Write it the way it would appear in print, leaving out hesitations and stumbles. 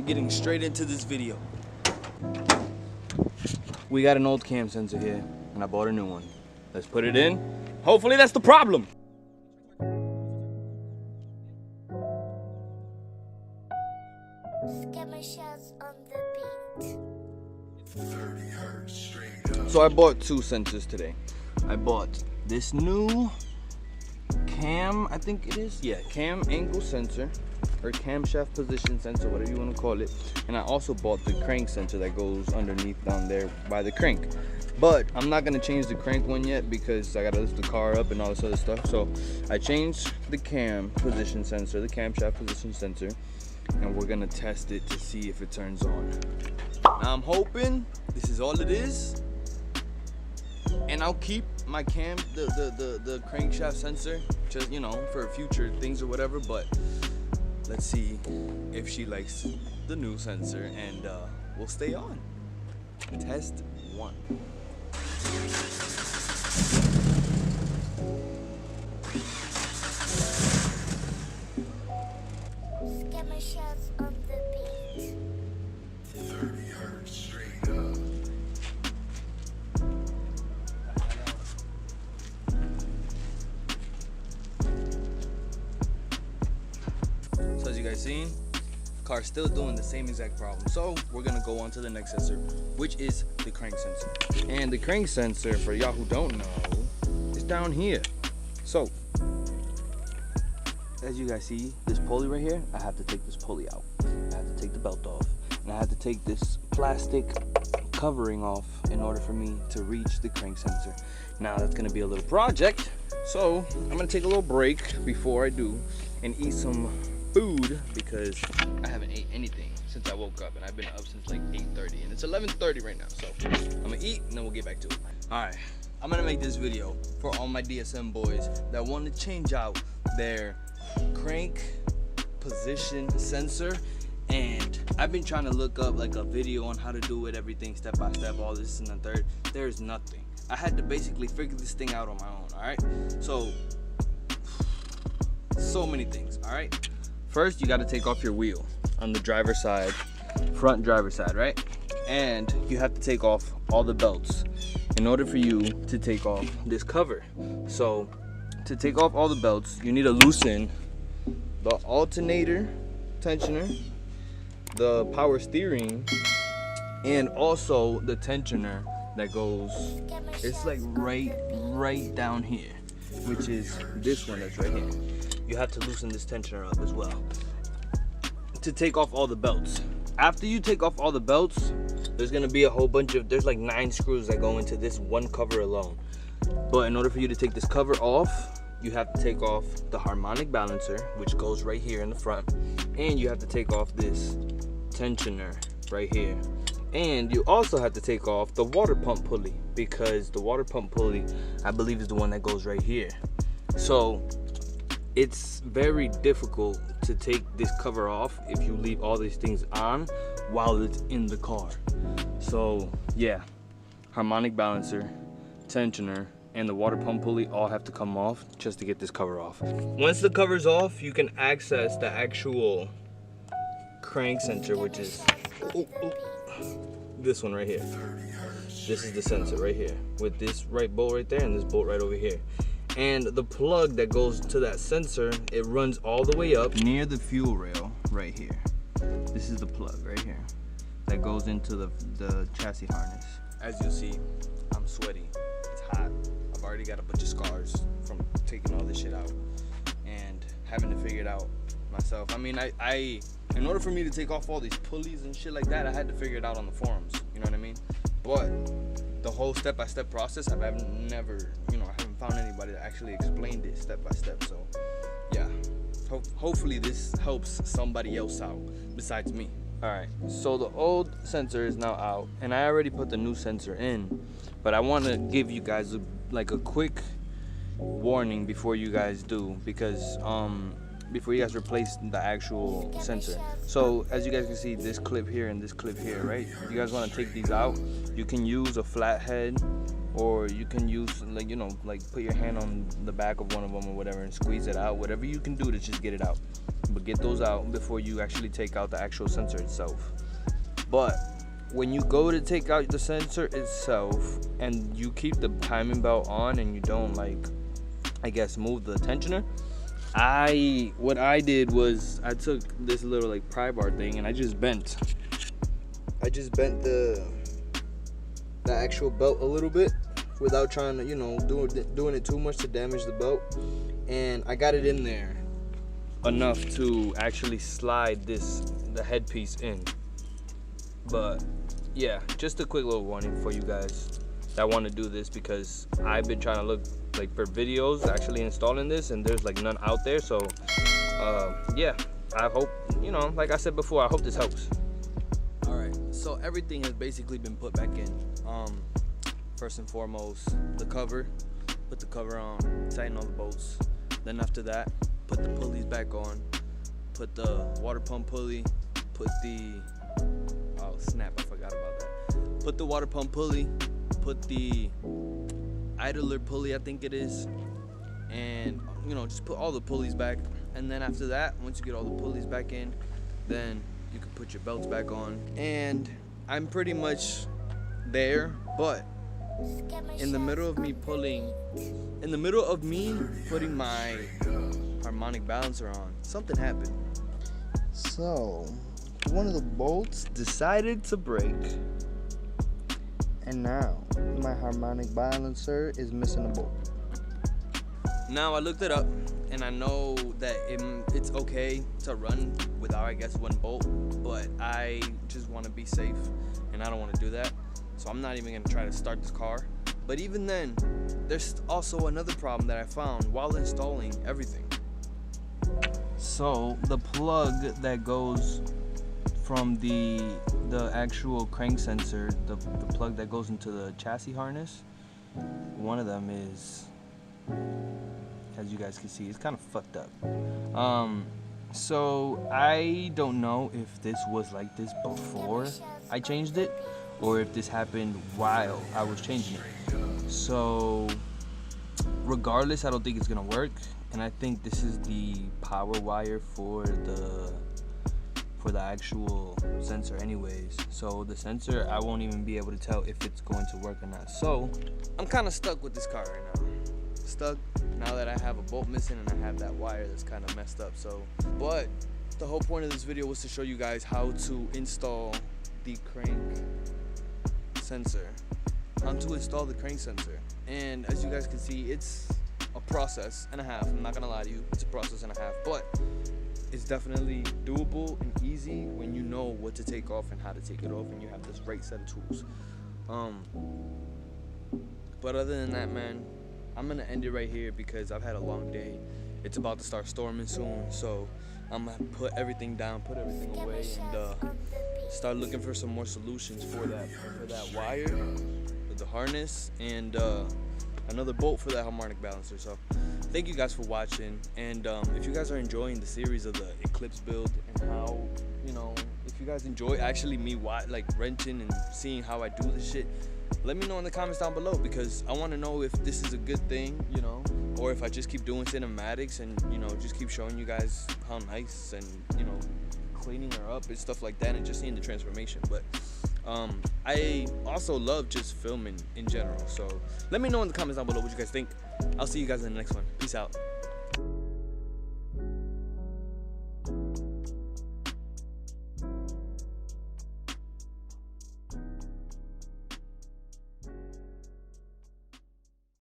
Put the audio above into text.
I'm getting straight into this video. We got an old cam sensor here, and I bought a new one. Let's put it in. Hopefully that's the problem. So I bought two sensors today. I bought this new cam, I think it is. Yeah, cam angle sensor, or camshaft position sensor, whatever you want to call it. And I also bought the crank sensor that goes underneath down there by the crank. But I'm not gonna change the crank one yet because I gotta lift the car up and all this other stuff. So I changed the cam position sensor, the camshaft position sensor, and we're gonna test it to see if it turns on. Now I'm hoping this is all it is, and I'll keep my cam, the crankshaft sensor, just, you know, for future things or whatever. But let's see if she likes the new sensor, and we'll stay on. Test one. Shots on the beat. 30 hertz straight up. So as you guys seen, car's still doing the same exact problem. So we're gonna go on to the next sensor, which is the crank sensor. And the crank sensor, for y'all who don't know, is down here. So as you guys see, this pulley right here, I have to take this pulley out. I have to take the belt off, and I have to take this plastic covering off in order for me to reach the crank sensor. Now that's gonna be a little project, so I'm gonna take a little break before I do and eat some food, because I haven't ate anything since I woke up, and I've been up since like 8:30, and it's 11:30 right now. So I'm gonna eat and then we'll get back to it. All right, I'm gonna make this video for all my DSM boys that want to change out their crank position sensor. And I've been trying to look up like a video on how to do it, everything step by step, all this and the third. There's nothing. I had to basically figure this thing out on my own. All right, so many things. All right, first you got to take off your wheel on the driver's side, front driver's side, right? And you have to take off all the belts in order for you to take off this cover. So to take off all the belts, you need to loosen the alternator tensioner, the power steering, and also the tensioner that goes, it's like right down here, which is this one that's right here. You have to loosen this tensioner up as well to take off all the belts. After you take off all the belts, there's gonna be a whole bunch of, there's like 9 screws that go into this one cover alone. But in order for you to take this cover off, you have to take off the harmonic balancer, which goes right here in the front, and you have to take off this tensioner right here, and you also have to take off the water pump pulley, because the water pump pulley, I believe, is the one that goes right here. So it's very difficult to take this cover off if you leave all these things on while it's in the car. So yeah, harmonic balancer, tensioner, and the water pump pulley all have to come off just to get this cover off. Once the cover's off, you can access the actual crank sensor, which is this one right here. This is the sensor right here, with this right bolt right there and this bolt right over here. And the plug that goes to that sensor, it runs all the way up near the fuel rail right here. This is the plug right here that goes into the chassis harness. As you'll see, I'm sweaty, it's hot. I've already got a bunch of scars from taking all this shit out and having to figure it out myself. I mean, I in order for me to take off all these pulleys and shit like that, I had to figure it out on the forums, you know what I mean? But the whole step-by-step process, I've never, you know, I haven't found anybody that actually explained it step by step. So yeah, hopefully this helps somebody else out besides me. All right, so the old sensor is now out, and I already put the new sensor in, but I want to give you guys a quick warning before you guys do, because before you guys replace the actual sensor. So as you guys can see, this clip here and this clip here, right? If you guys want to take these out, you can use a flathead or you can use, like, you know, like put your hand on the back of one of them or whatever and squeeze it out. Whatever you can do to just get it out, but get those out before you actually take out the actual sensor itself. But when you go to take out the sensor itself and you keep the timing belt on and you don't, like, I guess, move the tensioner, what I did was I took this little like pry bar thing and I just bent the actual belt a little bit without trying to, you know, doing it too much to damage the belt, and I got it in there enough to actually slide the headpiece in. But yeah, just a quick little warning for you guys that want to do this, because I've been trying to look like for videos actually installing this and there's like none out there. So yeah, I hope, you know, like I said before, I hope this helps. All right, so everything has basically been put back in. First and foremost, the cover, put the cover on, tighten all the bolts. Then after that, put the pulleys back on, put the water pump pulley, put the, oh snap, I forgot about that. Put the water pump pulley, put the idler pulley, I think it is, and, you know, just put all the pulleys back. And then after that, once you get all the pulleys back in, then you can put your belts back on. And I'm pretty much there, but in the middle of me putting my harmonic balancer on, something happened. So one of the bolts decided to break, and now my harmonic balancer is missing a bolt. Now I looked it up and I know that it's okay to run without, I guess, one bolt, but I just want to be safe and I don't want to do that. So I'm not even going to try to start this car. But even then, there's also another problem that I found while installing everything. So the plug that goes from the actual crank sensor, the plug that goes into the chassis harness, one of them is, as you guys can see, it's kind of fucked up. So I don't know if this was like this before I changed it, or if this happened while I was changing it. So regardless, I don't think it's gonna work, and I think this is the power wire for the actual sensor anyways. So the sensor, I won't even be able to tell if it's going to work or not. So I'm kind of stuck with this car right now. Stuck now that I have a bolt missing and I have that wire that's kind of messed up. So, but the whole point of this video was to show you guys how to install the crank sensor. And as you guys can see, it's a process and a half. I'm not gonna lie to you, it's a process and a half, but it's definitely doable and easy when you know what to take off and how to take it off, and you have this right set of tools. But other than that, man, I'm gonna end it right here because I've had a long day. It's about to start storming soon, so I'm gonna put everything down, put everything away, and start looking for some more solutions for that wire, for the harness, and another bolt for that harmonic balancer. So thank you guys for watching, and if you guys are enjoying the series of the Eclipse build and how, you know, if you guys enjoy actually me like wrenching and seeing how I do this shit, let me know in the comments down below, because I want to know if this is a good thing, you know, or if I just keep doing cinematics and, you know, just keep showing you guys how nice and, you know, cleaning her up and stuff like that and just seeing the transformation. But I also love just filming in general, so let me know in the comments down below what you guys think. I'll see you guys in the next one. Peace out.